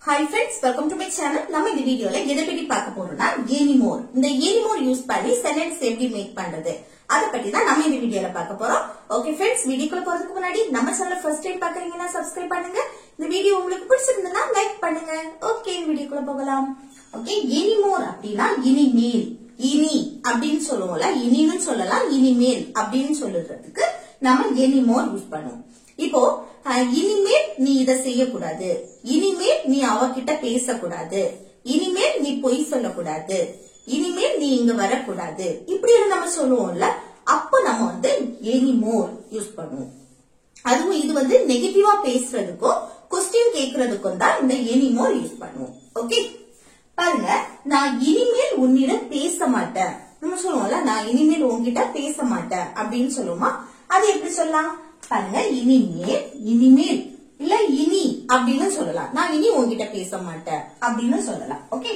Hi friends, welcome to my channel. நம்ம இந்த வீடியோல எதை பத்தி பார்க்க போறோம்னா anymore. இந்த anymore யூஸ் பண்ணி சென்டென்ஸ் எப்படி மேக் பண்றது அத பத்தி தான் நம்ம இந்த வீடியோல பார்க்க போறோம். ஓகே फ्रेंड्स, வீடியோக்குள்ள போறதுக்கு முன்னாடி நம்ம சேனலை ஃபர்ஸ்ட் டைம் பார்க்கறீங்கன்னா Subscribe பண்ணுங்க. இந்த வீடியோ உங்களுக்கு பிடிச்சிருந்தா லைக் பண்ணுங்க. ஓகே, வீடியோக்குள்ள போகலாம். ஓகே, anymore அப்படினா இனிமேல். இனி அப்படினு சொல்லுவோம்ல, இனின்னு சொல்லலாம், இனிமேல் அப்படினு சொல்றதுக்கு நாம anymore யூஸ் பண்ணுவோம். இப்போ இனிமேல் நீ இத செய்யக்கூடாது, இனிமேல் நீ அவகிட்ட பேசக்கூடாது, இனிமேல் நீ பொய் சொல்லக்கூடாது, இனிமேல் நீ இங்க வரக்கூடாது, இப்படி நம்ம சொல்லுவோம்ல, அப்ப நம்ம வந்து anymore யூஸ் பண்ணுவோம். அதுவும் இது வந்து நெகட்டிவா பேசுறதுக்கும் क्वेश्चन கேக்குறதுக்கும் தான் இந்த anymore யூஸ் பண்ணுவோம். ஓகே, பாருங்க, நான் இனிமேல் உன்னிடம் பேச மாட்டேன். நம்ம சொல்லுவோம்ல, நான் இனிமேல் உன்கிட்ட பேச மாட்டேன் அப்படின்னு சொல்லுவோமா, அது எப்படி சொல்லலாம் பாருங்க. இனிமேல், இனிமேல் இல்ல இனி அப்படின்னு சொல்லலாம். நான் இனி உன்கிட்ட பேச மாட்டேன் அப்படின்னு சொல்லலாம். ஓகே,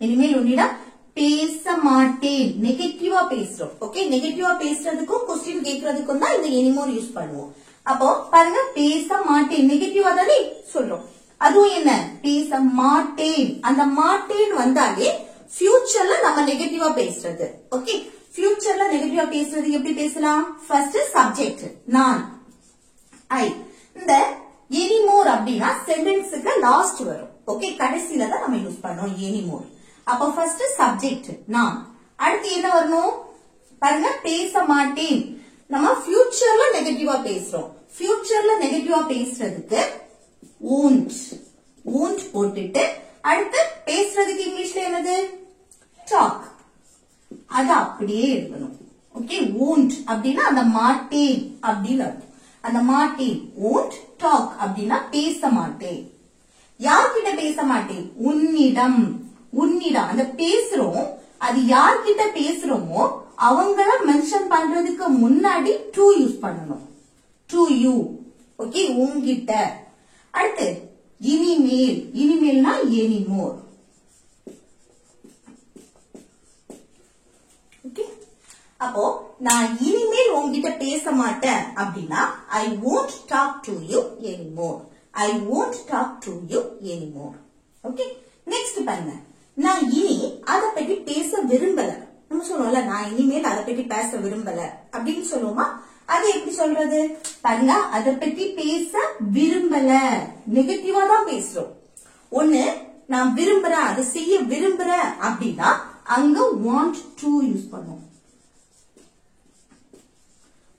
இனிமேல் உன்னிடம் பேச மாட்டேன், நெகட்டிவா பேசுறோம். ஓகே, நெகட்டிவா பேசுறதுக்கும் क्वेश्चन கேக்குறதுக்கும் தான் இந்த anymore யூஸ் பண்ணுவோம். அப்போ பாருங்க, பேச மாட்டேன் நெகட்டிவா தானே சொல்றோம். அதுவும் என்ன, பேச மாட்டேன், அந்த மாட்டேன் வந்தாலே ஃபியூச்சர்ல நம்ம நெகட்டிவா பேசுறது. ஓகே, ஃபியூச்சர்ல நெகட்டிவா பேசுறது எப்படி பேசலாம்? ஃபர்ஸ்ட் சப்ஜெக்ட் நான், ஐ. இந்த anymore அப்படினா சென்டென்ஸ்க்கு லாஸ்ட் வரும். ஓகே, கடைசில தான் நம்ம யூஸ் பண்ணோம் anymore. அப்ப ஃபர்ஸ்ட் சப்ஜெக்ட் நான், அடுத்து என்ன வரணும் பாருங்க, பேச மாட்டேன். நம்ம ஃபியூச்சர்ல நெகட்டிவா பேசுறோம். ஃபியூச்சர்ல நெகட்டிவா பேசுறதுக்கு won't, won't போட்டுட்டு அடுத்து பேசுறதுக்கு இங்கிலீஷ்ல என்னது, talk. அத அப்படியே எழுதணும். ஓகே, won't அப்படினா அந்த மாட்டேன் அப்படின்னு அர்த்தம். அந்த மாட்டேன் won't talk அப்படினா பேச மாட்டேன். யார்கிட்ட பேச மாட்டேன்? உன்னிடம். உன்னிடம் அந்த பேசுறோம், அது யார்கிட்ட பேசுறோமோ அவங்கள மென்ஷன் பண்றதுக்கு முன்னாடி to யூஸ் பண்ணணும். to you. ஓகே, உன்கிட்ட. அடுத்து இனிமேல், இனிமேல்னா anymore. அப்போ நான் இனிமேல் உன்கிட்ட பேச மாட்டேன் அப்படின்னா I won't talk to you anymore. I won't talk to you anymore. Okay, next பாருங்க, நான் இனி அத பத்தி பேச விரும்பல. நம்ம சொல்லுவோம்ல, நான் இனிமேல் அத பத்தி பேச விரும்பல அப்படின்னு சொல்லுவோமா, அது எப்படி சொல்றது பாருங்க. அத பத்தி பேச விரும்பல, நெகட்டிவா தான் பேசுறோம். ஒண்ணு நான் விரும்புறேன், அதை செய்ய விரும்புறேன் அப்படின்னா அங்க want to யூஸ் பண்ணுவோம்.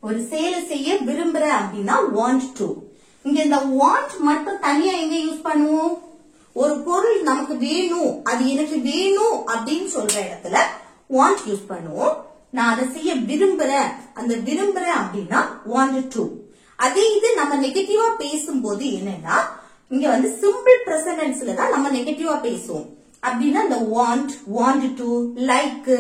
ஒரு செயலை செய்ய விரும்புற அப்படின்னா want to. இங்க இந்த want மட்டும் தனியா எங்க யூஸ் பண்ணுவோம்? ஒரு பொருள் நமக்கு வேணும், அது எனக்கு வேணும் அப்படின்னு சொல்ற இடத்துல want யூஸ் பண்ணுவோம். நான் அதை செய்ய விரும்புறேன், அந்த விரும்புறேன் அப்படின்னா want to. அதே இது நம்ம நெகட்டிவா பேசும்போது என்னன்னா, இங்க வந்து சிம்பிள் பிரசன்டென்ஸ்ல தான் நம்ம நெகட்டிவா பேசுவோம். அப்படின்னா இந்த want, want to, like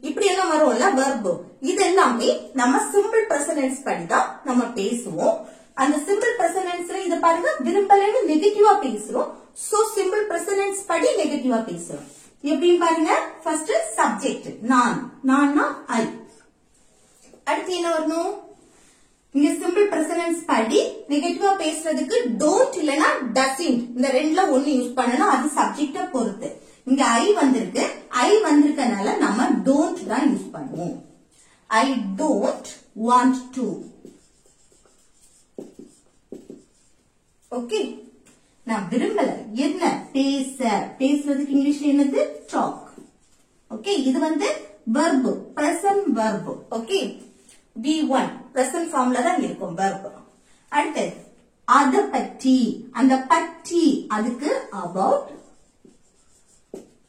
இப்படி எல்லாம் வரும்ல verb, இது எல்லாமே நம்ம சிம்பிள் பிரசன்டென்ஸ் படி தான் நம்ம பேசுவோம். அந்த சிம்பிள் பிரசன்டென்ஸ்ல இத பாருங்க, விரும்பலன்னு நெகட்டிவா பேசுறோம். சோ சிம்பிள் பிரசன்டென்ஸ் படி நெகட்டிவா பேசுறோம். எப்படின்னு பாருங்க, ஃபர்ஸ்ட் சப்ஜெக்ட் நான், நான்னா ஐ. அடுத்து என்ன வரணும், இங்க சிம்பிள் பிரசன்டென்ஸ் படி நெகட்டிவா பேசுறதுக்கு don't இல்லனா doesn't, இந்த ரெண்டுல ஒன்னு யூஸ் பண்ணணும். அது சப்ஜெக்ட பொறுத்து. இங்க ஐ வந்திருக்கு, ஐ வந்திருக்கனால நம்ம don't தான் யூஸ் பண்ணுவோம். I don't want to. Okay, நான் விரும்பல என்ன, பேச. பேசுறதுக்கு இங்கிலீஷ்ல என்னது, talk. ஓகே, இது வந்து verb, present verb. Okay, V1 present formல தான் இருக்கும் verb. அடுத்து அத பற்றி, அந்த பற்றி, அதுக்கு about.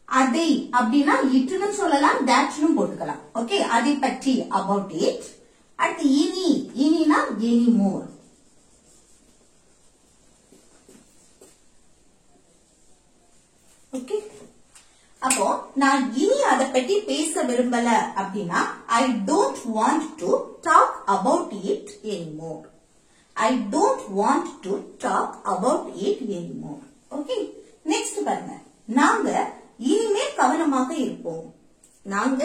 அதை அப்படின்னா இட்னு சொல்லலாம், தட்னு போட்டுக்கலாம். ஓகே, அதை பற்றி about it. அடுத்து இனி, இனினா anymore. ஓகே, அப்போ நான் இனி அத பத்தி பேச விரும்பல அப்படின்னா I don't want to talk about it anymore. I don't want to talk about it anymore. Okay, next பாருங்க, நாங்க இனிமேல் கவனமாக இருப்போம். நாங்க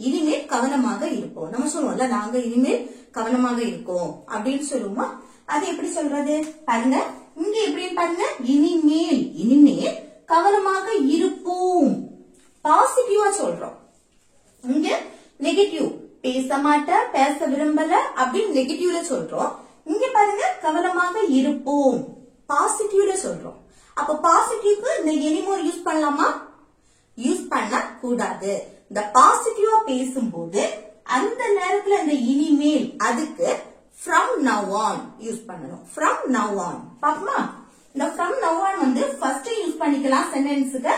இனிமேல் கவனமாக இருப்போம். நம்ம சொல்லுவோம்ல, நாங்க இனிமேல் கவனமாக இருக்கோம் அப்படின்னு சொல்லுவோமா, அது எப்படி சொல்றது பாருங்க. இங்க எப்படின்னு பாருங்க, இனிமேல், இனிமேல் கவனமாக இருப்போம் பாசிட்டிவா சொல்றோம். இங்க நெகட்டிவ், பேச மாட்டேன், பேச விரும்பல அப்படின்னு நெகட்டிவ்ல சொல்றோம். இங்க பாருங்க கவனமாக இருப்போம் பாசிட்டிவ்ல சொல்றோம். அப்ப பாசிட்டிவ்க்கு இந்த எனிமோர் யூஸ் பண்ணலாமா? யூஸ் பண்ண கூடாது. இந்த பாசிட்டிவா பேசும்போது அந்த நேரத்துல இந்த இனிமேல் அதுக்கு from now on யூஸ் பண்ணணும். from now on பாப்போமா? இந்த from now on வந்து ஃபர்ஸ்ட் யூஸ் பண்ணிக்கலாம் சென்டென்ஸ்க்கு,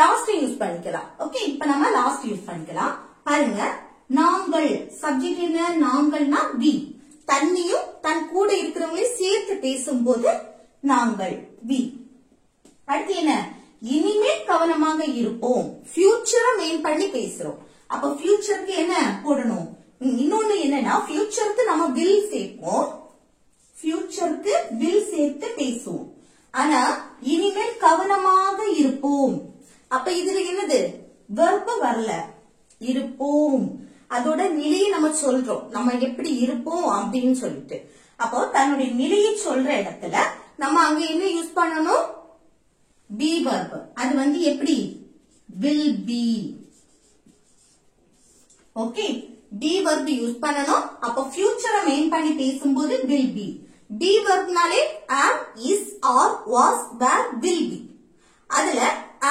லாஸ்ட் யூஸ் பண்ணிக்கலாம். ஓகே, இப்ப நம்ம லாஸ்ட் யூஸ் பண்ணிக்கலாம். பாருங்க, நாங்கள் சப்ஜெக்ட் என்ன? நாங்கள்னா we. தண்ணியும் தன் கூட இருக்கிறவங்களையும் சேர்த்து பேசும்போது நாங்கள் we. அடுத்து என்ன? இனிமேல் கவனமாக இருப்போம். ஃபியூச்சரை மெயின் பண்ணி பேசுறோம். அப்ப ஃபியூச்சருக்கு என்ன போடணும்? இன்னொன்னு என்னன்னா, ஃபியூச்சருக்கு நம்ம will சேர்ப்போம், ஃபியூச்சருக்கு will சேர்த்து பேசுவோம். ஆனா இனிமேல் கவனமாக இருப்போம். அப்ப இதுல என்னது? verb வரல, இருப்போம். அதோட நிலையை நம்ம சொல்றோம், நம்ம எப்படி இருப்போம் அப்படின்னு சொல்லிட்டு. அப்போ தன்னுடைய நிலையை சொல்ற இடத்துல நம்ம அங்க என்ன யூஸ் பண்ணணும்? be verb. அது வந்து எப்படி? will be. Okay, be verb use பண்ணணும். அப்ப ஃபியூச்சரை மெயின் பண்ணி பேசும்போது will be. be verbனாலே am, is, are, was, were, will be. அதுல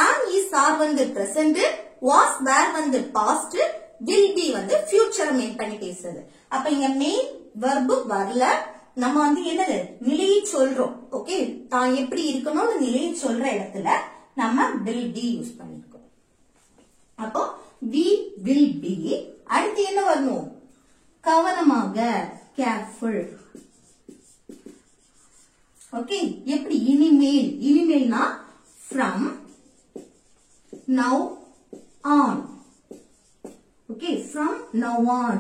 am, is, are வந்து present, was, were வந்து past, will be வந்து ஃபியூச்சரை மெயின் பண்ணி பேசுறது. அப்ப இங்க மெயின் verb வரல, நம்ம வந்து என்னது? நிலையை சொல்றோம். ஓகே, தான் எப்படி இருக்கணும்னு நிலையை சொல்ற இடத்துல நம்ம will be யூஸ் பண்ணிருக்கோம். அப்போ we will be. அடுத்து என்ன வரணும்? கவனமாக, careful. ஓகே, எப்படி? இனிமேல், இனிமேல்னா from now on. Okay, from now on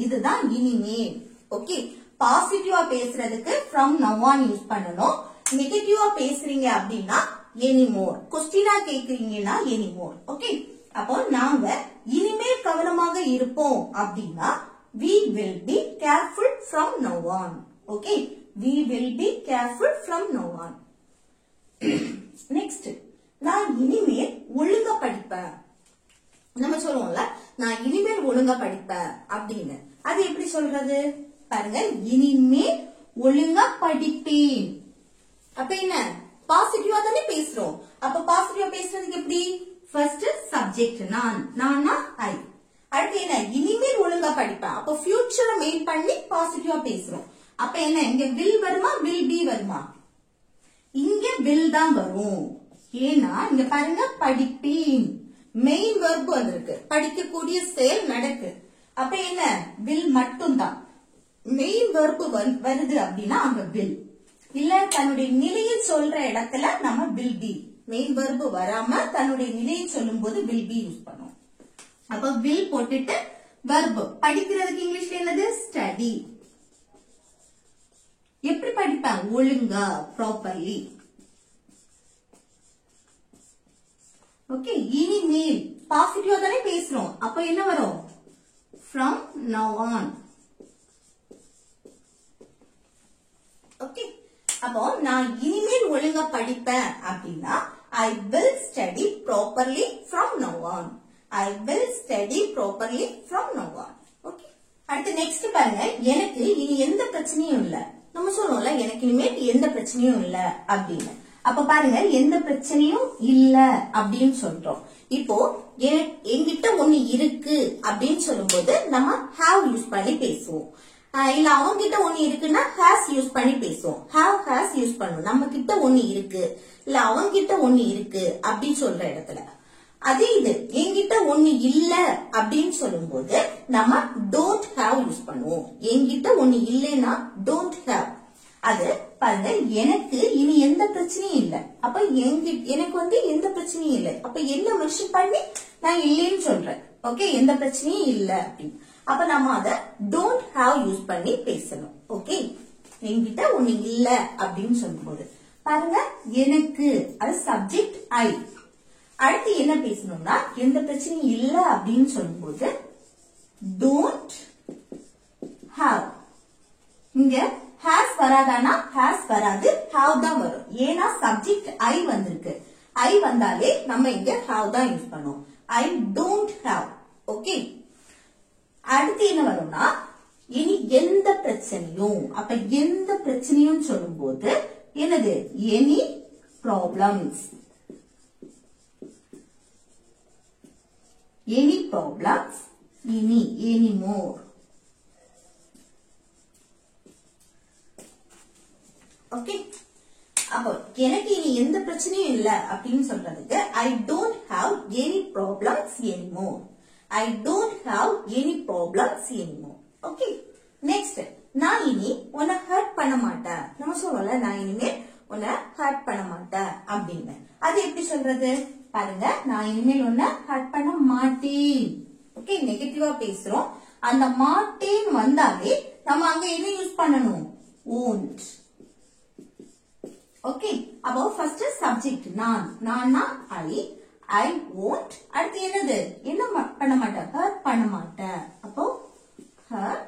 இதுதான் இனிமேல். ஓகே, பாசிட்டிவா பேசுறதுக்கு from now on யூஸ் பண்ணணும். நெகட்டிவா பேசுறீங்க அப்படின்னா anymore. கொஸ்டினா கேக்குறீங்கன்னா anymore. ஓகே, அப்போ நாங்க இனிமேல் கவனமாக இருப்போம் அப்படின்னா we will be careful from now on. Okay, we will be careful from now on. Next, நான் இனிமேல் ஒழுங்கா படிப்பேன். நம்ம சொல்லுவோம்ல, நான் இனிமேல் ஒழுங்கா படிப்பேன் அப்படின்னு. அது எப்படி சொல்றது? பாருங்க, இனிமேல் ஒழுங்கா படிப்பேன். அப்ப என்ன? பாசிட்டிவா தானே பேசுறோம். அப்ப பாசிட்டிவா பேசுறதுக்கு எப்படி? ஃபர்ஸ்ட் சப்ஜெக்ட் நான், நானா ஐ. அடுத்து என்ன? இனிமேல் ஒழுங்கா படிப்பேன். அப்ப ஃபியூச்சரை மெயின் பண்ணி பாசிட்டிவா பேசுறோம். அப்ப என்ன? இங்க will வருமா, will be வருமா? இங்க will தான் வரும். ஏன்னா இங்க பாருங்க, படிப்பேன் மெயின் verb வந்திருக்கு, படிக்கக்கூடிய செயல் நடக்கு. அப்ப என்ன? will மட்டும் தான். மெயின் verb வருது அப்படின்னா அங்க will இல்ல. தன்னுடைய நிலையை சொல்ற இடத்துல நம்ம will be. மெயின் verb வராம தன்னுடைய நிலையை சொல்லும் போது will be யூஸ் பண்ணுவோம். அப்ப will போட்டுட்டு verb. படிக்கிறதுக்கு இங்கிலீஷ்ல என்னது? ஸ்டடி. எப்படி படிப்பேன்? ஒழுங்கா, ப்ராப்பர்லி. ஓகே, இனிமேல் பாசிட்டிவா தானே பேசுறோம். அப்ப என்ன வரும்? from now on. ஓகே, அப்போ நான் இனிமேல் ஒழுங்கா படிப்பேன் அப்படின்னா I will study properly from now on. I will study properly from now on. Okay, அடுத்து நெக்ஸ்ட் பாருங்க, எனக்கு இனி எந்த பிரச்சனையும் இல்ல. நம்ம சொல்லுவோம்ல, எனக்கு இனிமேல் எந்த பிரச்சனையும் இல்ல அப்படின்னு. அப்ப பாருங்க, எந்த பிரச்சனையும் இல்ல அப்படின்னு சொல்றோம். இப்போ என்கிட்ட ஒண்ணு இருக்கு அப்படின்னு சொல்லும் போது நம்ம have யூஸ் பண்ணி பேசுவோம். இல்ல அவங்க கிட்ட ஒண்ணு இருக்குன்னா has யூஸ் பண்ணி பேசுவோம். have has யூஸ் பண்ணுவோம். நம்ம கிட்ட ஒண்ணு இருக்கு, இல்ல அவங்க கிட்ட ஒண்ணு இருக்கு அப்படின்னு சொல்ற இடத்துல. அதே இது என்கிட்ட ஒண்ணு இல்ல அப்படின்னு சொல்லும் போது நம்ம don't have யூஸ் பண்ணுவோம். என்கிட்ட ஒண்ணு இல்லைன்னா don't have. அது பாருங்க, எனக்கு இனி எந்த பிரச்சனையும் இல்ல. அப்ப எனக்கு வந்து எந்த பிரச்சனையும் இல்லை. அப்ப என்ன மென்ஷன் பண்ணி நான் இல்லைன்னு சொல்றேன். ஓகே, எந்த பிரச்சனையும் இல்ல அப்படின்னு. அப்ப நம்ம அத don't have யூஸ் பண்ணி பேசணும். ஓகே, என்கிட்ட ஒண்ணு இல்ல அப்படின்னு சொல்லும் போது பாருங்க, எனக்கு அது சப்ஜெக்ட் ஐ. அடுத்து என்ன பேசணும்னா, எந்த பிரச்சனையும் இல்ல அப்படின்னு சொல்லும் போது don't have. இங்க has வராதானா? has வராது, have தான் வரும். ஏன்னா சப்ஜெக்ட் ஐ வந்திருக்கு. ஐ வந்தாலே நம்ம இங்க have தான் யூஸ் பண்ணுவோம். I don't have. ஓகே, அடுத்து என்ன வரும்னா இனி எந்த பிரச்சனையும். அப்ப எந்த பிரச்சனையும் சொல்லும் போது என்னது எனி ப்ராப்ளம்ஸ். எனி ப்ராப்ளம்ஸ், இனி anymore. ஓகே, அப்போ எனக்கு இனி எந்த பிரச்சனையும் இல்ல அப்படின்னு சொல்றதுக்கு I don't have any problems anymore. I don't have any problems anymore. Okay, next நான் இனி உன்னை ஹர்ட் பண்ண மாட்டேன். நம்ம சொல்லல நான் இனிமேல் உன்னை ஹர்ட் பண்ண மாட்டேன் அப்படின்னு. அது எப்படி சொல்றது பாருங்க, நான் இனிமேல் உன்னை ஹர்ட் பண்ண மாட்டேன். ஓகே, நெகட்டிவா பேசுறோம். அந்த மாட்டேன் வந்தாலே நம்ம அங்க என்ன யூஸ் பண்ணணும் won't. ஓகே, அப்போ ஃபர்ஸ்ட் சப்ஜெக்ட் நான். நான்னா I won't. அடுத்து என்னது என்ன பண்ண மாட்டேன் ஹர்ட் பண்ண மாட்டேன். அப்போ ஹர்ட்.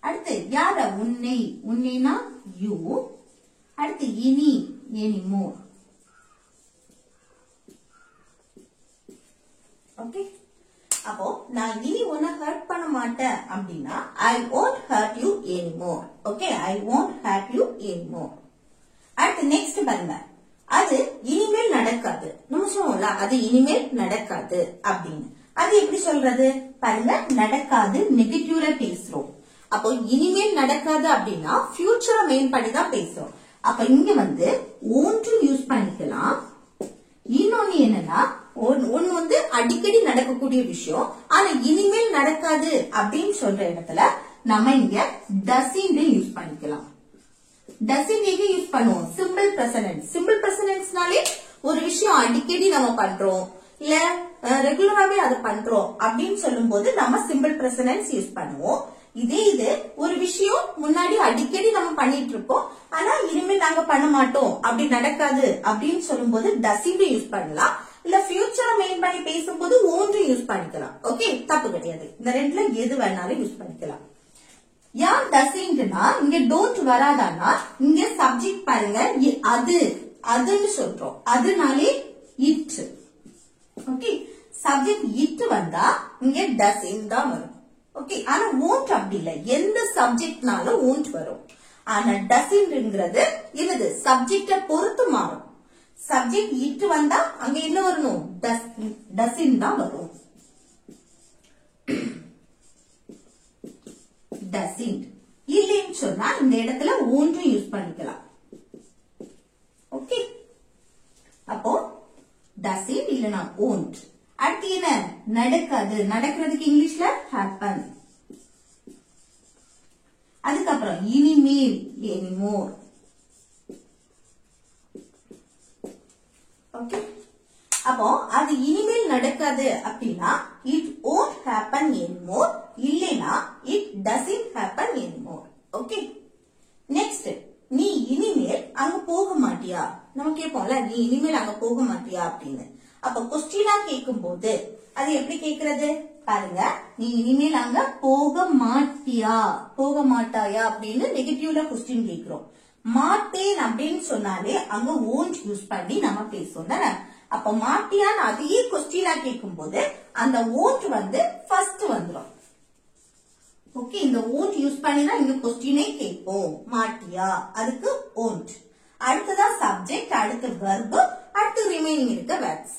அடுத்து யார உன்னை. உன்னைனா you. அடுத்து இனி anymore. ஓகே, அப்போ நான் இனி உன்னை ஹர்ட் பண்ண மாட்டேன் அப்படின்னா I won't hurt you anymore. Okay, I won't hurt you anymore. அடுத்து நெக்ஸ்ட் பாருங்க, அது இனிமேல் நடக்காது. நம்ம சொல்லுவோம்ல அது இனிமேல் நடக்காது அப்படின்னு. அது எப்படி சொல்றது பாருங்க, நடக்காது நெகட்டிவ்ல பேசுறோம். அப்போ இனிமேல் நடக்காது அப்படின்னா ஃபியூச்சரை மெயின் பண்ணி தான் பேசுறோம். அப்ப இங்க வந்து won't யூஸ் பண்ணிக்கலாம். இன்னொன்னு என்னன்னா ஒன்னு வந்து அடிக்கடி நடக்கக்கூடிய விஷயம், ஆனா இனிமேல் நடக்காது அப்படின்னு சொல்ற இடத்துல நம்ம இங்க doesn't யூஸ் பண்ணிக்கலாம். doesn't எங்க யூஸ் பண்ணுவோம் சிம்பிள் பிரசன்ட். சிம்பிள் பிரசன்ட்ஸ்னாலே ஒரு விஷயம் அடிக்கடி நம்ம பண்றோம் இல்ல ரெகுலராவே அதை பண்றோம் அப்படின்னு சொல்லும் போது நம்ம சிம்பிள் பிரசன்ட் யூஸ் பண்ணுவோம். இதே இது ஒரு விஷயம் முன்னாடி அடிக்கடி நம்ம பண்ணிட்டு இருப்போம், ஆனா இனிமேல் நாங்க பண்ண மாட்டோம் அப்படி நடக்காது அப்படின்னு சொல்லும் போது doesn't யூஸ் பண்ணலாம். இல்ல ஃபியூச்சரை மெயின் பண்ணி பேசும்போது won't யூஸ் பண்ணிக்கலாம். ஓகே, தப்பு கிடையாது. இந்த ரெண்டுல எது வேணாலும் யூஸ் பண்ணிக்கலாம். யார் doesn'tனா இங்க don't வராதானா இங்க சப்ஜெக்ட் பாருங்க அது அதுன்னு சொல்றோம். அதுனாலே it. ஓகே, சப்ஜெக்ட் it வந்தா இங்க doesn't தான் வரும். ஓகே, ஆனா won't அப்படி இல்ல, எந்த சப்ஜெக்ட்னாலும் won't வரும். ஆனா doesn'tங்கிறது என்னது சப்ஜெக்ட பொறுத்து மாறும். சப்ஜெக்ட் it வந்தா அங்க என்ன வரணும் doesn't தான் வரும். doesn't இல்லைன்னு சொன்னா இந்த இடத்துல won't யூஸ் பண்ணிக்கலாம். ஓகே, அப்போ doesn't இல்லனா won't. அடுத்து என்ன நடக்காது. நடக்கிறதுக்கு இங்கிலீஷ்ல happen. அதுக்கப்புறம் இனிமேல் anymore. ஓகே, அப்போ அது இனிமேல் நடக்காது அப்படின்னா it won't happen anymore. இல்லைனா it doesn't happen anymore. Okay, next நீ இனிமேல் அங்க போக மாட்டியா. நம்ம கேட்போம்ல நீ இனிமேல் அங்க போக மாட்டியா அப்படின்னு. அப்ப கொஸ்டினா கேட்கும் போது அது எப்படி கேக்குறது பாருங்க, நீ இனிமேல் அங்க போக மாட்டியா போக மாட்டாயா அப்படின்னு நெகட்டிவ்ல கொஸ்டின் கேக்குறோம். மாட்டேன் அப்படின்னு சொன்னாலே அங்க won't யூஸ் பண்ணி நம்ம பேசுவோம் தானே. அப்ப மாட்டியான்னு அதையே கொஸ்டினா கேட்கும் போது அந்த won't வந்து ஃபர்ஸ்ட் வந்துடும். ஓகே, இந்த won't யூஸ் பண்ணி தான் இங்க கொஸ்டினே கேட்போம். மாட்டியா அதுக்கு won't. அடுத்ததான் சப்ஜெக்ட், அடுத்து வெர்ப், அடுத்து ரிமைனிங் இருக்க வேர்ட்ஸ்.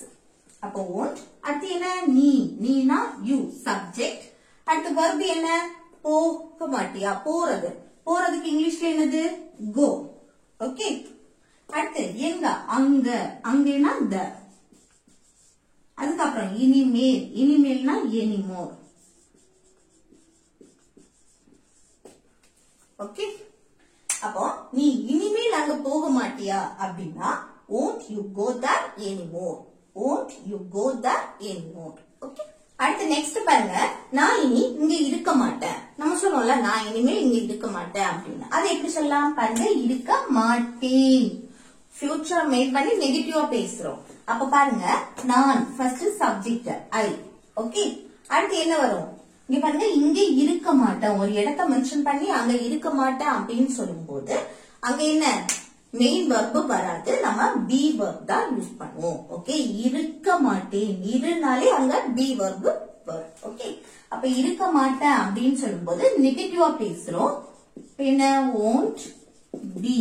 அப்போ won't. அடுத்து என்ன நீ. நீனா யூ சப்ஜெக்ட். அடுத்து வெர்ப் என்ன போக மாட்டியா போறது. போறதுக்கு இங்கிலீஷ்ல என்னது go. ஓகே, அடுத்து எங்க அங்க. அங்கன்னா the. அதுக்கப்புறம் இனிமேல். இனிமேல்னா anymore. ஓகே, அப்போ நீ இனிமேல் அங்க போக மாட்டியா அப்படின்னா won't you go there anymore. won't you go there anymore. Okay, அடுத்து நெக்ஸ்ட் பாருங்க, நான் இனி இங்க இருக்க மாட்டேன். நம்ம சொல்லுவோம்ல நான் இனிமேல் இங்க இருக்க மாட்டேன் அப்படின்னு. அது எப்படி சொல்லலாம் பாருங்க, இருக்க மாட்டேன். ஃபியூச்சர் மேட் பண்ணி நெகட்டிவா பேசுறோம். அப்ப பாருங்க, நான் ஃபர்ஸ்ட் சப்ஜெக்ட் I. ஓகே, அடுத்து என்ன வரும் இங்க பாருங்க, இங்க இருக்க மாட்டேன். ஒரு இடத்த மென்ஷன் பண்ணி அங்க இருக்க மாட்டேன் அப்படின்னு சொல்லும் போது அங்க என்ன மெயின் verb வராது, நம்ம be verb தான் யூஸ் பண்ணுவோம். ஓகே, இருக்க மாட்டேன், இருனாலே அங்க be verb வரும். ஓகே, அப்ப இருக்க மாட்டேன் அப்படின்னு சொல்லும்போது நெகட்டிவா பேசுறோம். என்ன, won't be.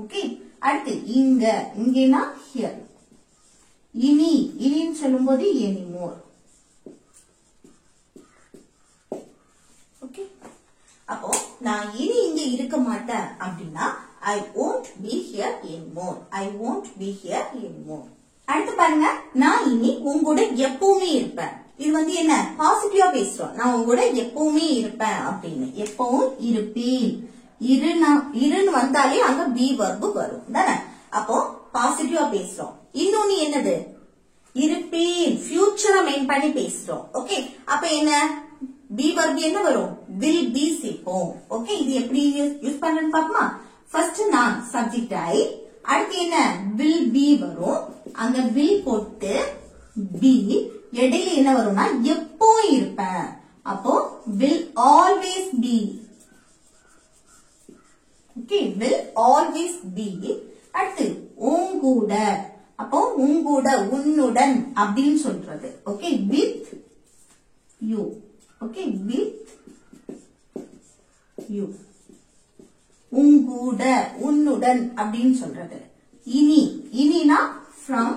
ஓகே, அடுத்து இங்க, இங்கனா here. இனி, இனின்னு சொல்லும்போது anymore. ஓகே, அப்போ நான் இனி இங்க இருக்க மாட்டேன் அப்படின்னா I won't be here anymore. I won't be here anymore. அடுத்து பாருங்க, நான் இனி உங்கூட எப்பவுமே இருப்பேன். இது வந்து என்ன, பாசிட்டிவா பேசுறோம். நான் உங்கூட எப்பவுமே இருப்பேன் அப்படின்னு. எப்பவும் இருப்பேன். இருன்னு வந்தாலே அங்க be verb வரும் தானே. அப்போ பாசிட்டிவா பேசுறோம். இன்னொன்னு என்னது, இருப்பேன், ஃபியூச்சரை மெயின் பண்ணி பேசுறோம். ஓகே, அப்ப என்ன, be verb என்ன வரும், will be சேர்ப்போம். ஓகே, இது எப்படி யூஸ் பண்றேன்னு பாப்போமா. ஃபர்ஸ்ட் நான் சப்ஜெக்ட் ஐ, அடுத்து என்ன, will be வரும். அங்க will போட்டு be, இடையில என்ன வரும்னா எப்போ இருப்பேன். அப்போ will always be. Okay, will always be. அடுத்து உங்கூட, அப்போ உங்கூட, உன்னுடன் அப்படின்னு சொல்றது. Okay, with you. Okay, with you. உங்கூட, உன்னுடன் அப்படின்னு சொல்றது. இனி, இனினா from,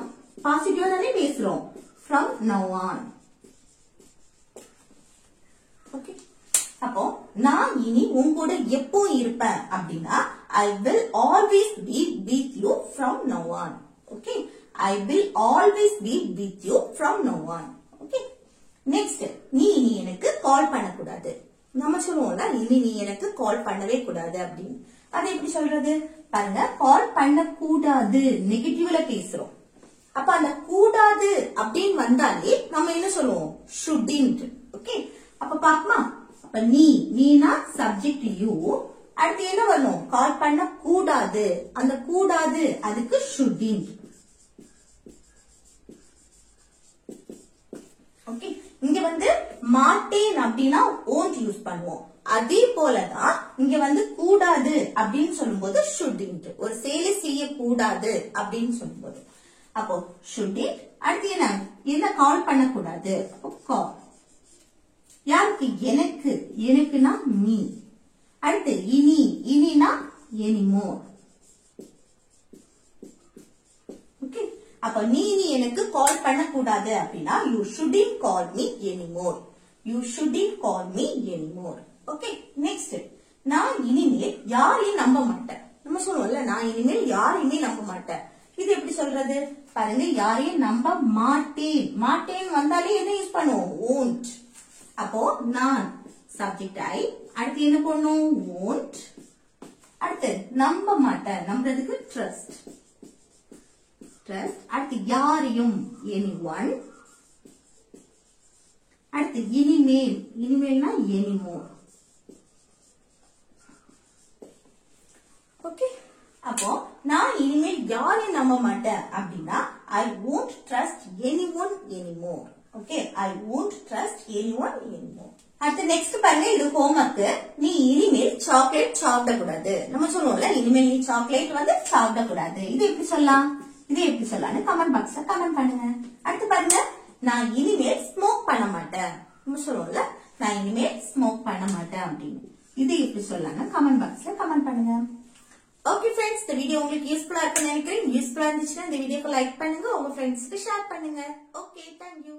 பாசிட்டிவா தானே பேசுறோம், from now on. ஓகே, அப்போ நான் இனி உங்கூட எப்போ இருப்பேன் அப்படின்னா I will always be with you from now on. Okay, I will always be with you from now on. Okay, next, நீ இனி எனக்கு கால் பண்ணக்கூடாது. நம்ம சொல்லுவோம்ல, இனி நீ எனக்கு கால் பண்ணவே கூடாது அப்படின்னு. அது எப்படி சொல்றது பாருங்க, கால் பண்ணக்கூடாது நெகட்டிவ்ல பேசுறோம். அப்ப அந்த கூடாது அப்படின்னு வந்தாலே நம்ம என்ன சொல்லுவோம், shouldn't. ஓகே, அப்ப பாக்கமா, அப்ப நீனா சப்ஜெக்ட் யூ, அடுத்து என்ன வரணும், கால் பண்ண கூடாது. அந்த கூடாது அதுக்கு shouldn't. ஓகே, இங்க வந்து மாட்டேன் அப்படின்னா won't யூஸ் பண்ணுவோம். அதே போலதான் இங்க வந்து கூடாது அப்படின்னு சொல்லும்போது shouldn't. ஒரு செயலை செய்யக்கூடாது அப்படின்னு சொல்லும்போது அப்போ shouldn't. அடுத்து என்ன கால் பண்ணக்கூடாது, அப்போ கால். யாருக்கு, எனக்கு, எனக்குனா me. அடுத்து இனி, இனினா anymore. ஓகே, அப்ப நீ எனக்கு கால் பண்ணக்கூடாது அப்படின்னா you shouldn't call me anymore. You shouldn't call me anymore. Okay, next, நான் இனிமேல் யாரையும் நம்ப மாட்டேன். நம்ம சொல்லுவோம்ல, நான் இனிமேல் யாரையுமே நம்ப மாட்டேன். இது எப்படி சொல்றது பாருங்க, யாரையும் நம்ப மாட்டேன். மாட்டேன் வந்தாலே என்ன யூஸ் பண்ணுவோம், won't. அப்போ நான் சப்ஜெக்ட் ஐ, அடுத்து என்ன பண்ணும், won't. அடுத்து நம்ப மாட்டேன், நம்புறதுக்கு trust. trust. அடுத்து யாரையும் anyone. அடுத்து இனிமேல், இனிமேல்னா anymore. ஓகே, அப்போ நான் இனிமேல் யாரையும் நம்ப மாட்டேன் அப்படின்னா I won't trust anyone anymore. Okay, I won't trust anyone anymore. அடுத்து நெக்ஸ்ட் பாருங்க, இது ஹோம்வொர்க். நீ இனிமேல் சாக்லேட் சாப்பிடக்கூடாது. நம்ம சொல்லுவோம்ல, இனிமேல் நீ சாக்லேட் வந்து சாப்பிடக்கூடாது. இது எப்படி சொல்லலாம், இது எப்படி சொல்லலாம்னு கமெண்ட் பாக்ஸ்ல கமெண்ட் பண்ணுங்க. அடுத்து பாருங்க, நான் இனிமேல் ஸ்மோக் பண்ண மாட்டேன். நம்ம சொல்லுவோம்ல, நான் இனிமேல் ஸ்மோக் பண்ண மாட்டேன் அப்படின்னு. இது எப்படி சொல்லலாம்னு கமெண்ட் பாக்ஸ்ல கமெண்ட் பண்ணுங்க. ஓகே ஃப்ரெண்ட்ஸ், இந்த வீடியோ உங்களுக்கு யூஸ்ஃபுல்லா இருக்குன்னு நினைக்கிறேன். யூஸ்ஃபுல்லா இருந்துச்சுன்னா இந்த வீடியோக்கு லைக் பண்ணுங்க, உங்க ஃப்ரெண்ட்ஸ்க்கு ஷேர் பண்ணுங்க. Okay, thank you.